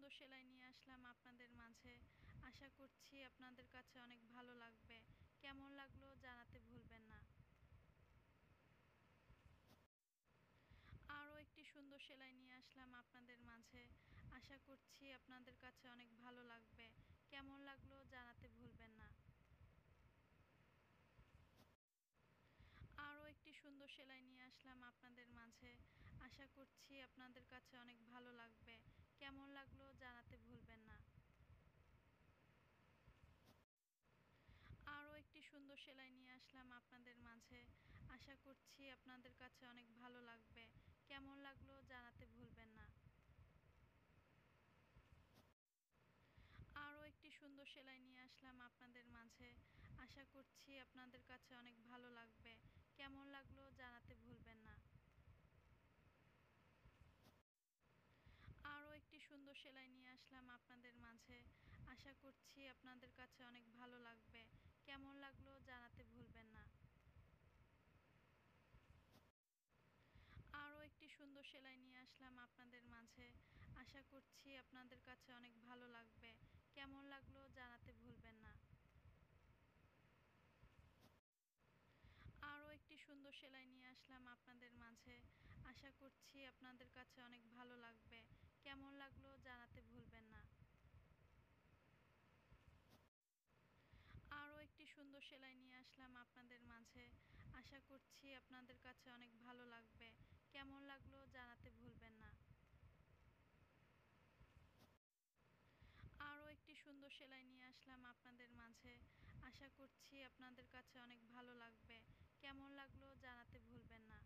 সুন্দর সেলাই নিয়ে আসলাম আপনাদের মাঝে। আশা করছি আপনাদের কাছে অনেক ভালো লাগবে। কেমন লাগলো জানাতে ভুলবেন না। আরও একটি সুন্দর সেলাই নিয়ে আসলাম আপনাদের মাঝে। আশা করছি আপনাদের কাছে অনেক ভালো লাগবে। কেমন লাগলো জানাতে ভুলবেন না। আরও একটি সুন্দর সেলাই নিয়ে আসলাম আপনাদের মাঝে। আশা করছি আপনাদের কাছে অনেক ভালো লাগবে। কেমন লাগলো জানাতে ভুলবেন না। আরও একটি সুন্দর সেলাই নিয়ে আসলাম আপনাদের মাঝে। আশা করছি আপনাদের কাছে অনেক ভালো লাগবে। কেমন লাগলো জানাতে ভুলবেন না। আরও একটি সুন্দর সেলাই নিয়ে আসলাম আপনাদের মাঝে। আশা করছি আপনাদের কাছে অনেক ভালো লাগবে। কেমন লাগলো জানাতে ভুলবেন না। আরও একটি সুন্দর সেলাই নিয়ে আসলাম আপনাদের মাঝে। আশা করছি আপনাদের কাছে অনেক ভালো লাগবে। কেমন লাগলো জানাতে ভুলবেন না। আরও একটি সুন্দর সেলাই নিয়ে আসলাম আপনাদের মাঝে। আশা করছি আপনাদের কাছে অনেক ভালো লাগবে। কেমন লাগলো জানাতে ভুলবেন না। আরও একটি সুন্দর সেলাই নিয়ে আসলাম আপনাদের মাঝে। আশা করছি আপনাদের কাছে অনেক ভালো লাগবে। কেমন লাগলো জানাতে ভুলবেন না। আরও একটি সুন্দর সেলাই নিয়ে আসলাম আপনাদের মাঝে। আশা করছি আপনাদের কাছে অনেক ভালো লাগবে। কেমন লাগলো জানাতে ভুলবেন না। আরও একটি সুন্দর সেলাই নিয়ে আসলাম আপনাদের মাঝে। আশা করছি আপনাদের কাছে অনেক ভালো লাগবে। কেমন লাগলো জানাতে ভুলবেন না।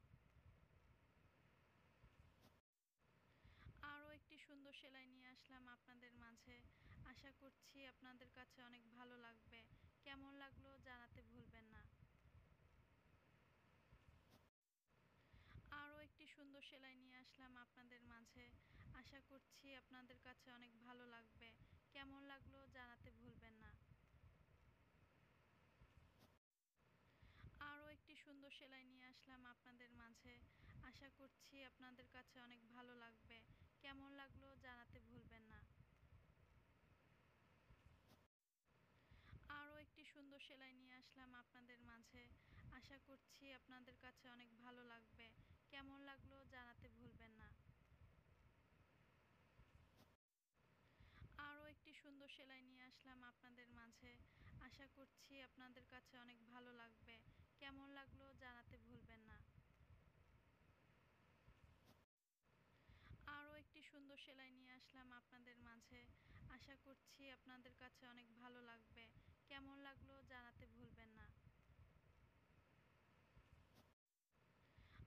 আরও একটি সুন্দর সেলাই নিয়ে আসলাম আপনাদের মাঝে। আশা করছি আপনাদের কাছে অনেক ভালো লাগবে। কেমন লাগলো জানাতে ভুলবেন না। আরও একটি সুন্দর সেলাই নিয়ে আসলাম আপনাদের মাঝে। আশা করছি আপনাদের কাছে অনেক ভালো লাগবে। কেমন লাগলো জানাতে ভুলবেন না। আরও একটি সুন্দর সেলাই নিয়ে আসলাম আপনাদের মাঝে। আশা করছি আপনাদের কাছে অনেক ভালো লাগবে। কেমন লাগলো জানাতে ভুলবেন না। আরও একটি সুন্দর সেলাই নিয়ে আসলাম আপনাদের মাঝে। আশা করছি আপনাদের কাছে অনেক ভালো লাগবে। কেমন লাগলো জানাতে ভুলবেন না। আরও একটি সুন্দর সেলাই নিয়ে আসলাম আপনাদের মাঝে। আশা করছি আপনাদের কাছে অনেক ভালো লাগবে। কেমন লাগলো জানাতে ভুলবেন না। আরও একটি সুন্দর সেলাই নিয়ে আসলাম আপনাদের মাঝে। আশা করছি আপনাদের কাছে অনেক ভালো লাগবে। কেমন লাগলো জানাতে ভুলবেন না।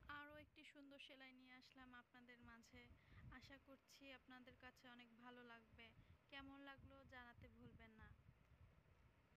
আরও একটি সুন্দর সেলাই নিয়ে আসলাম আপনাদের মাঝে। আশা করছি আপনাদের কাছে অনেক ভালো লাগবে। কেমন লাগলো জানাতে ভুলবেন না।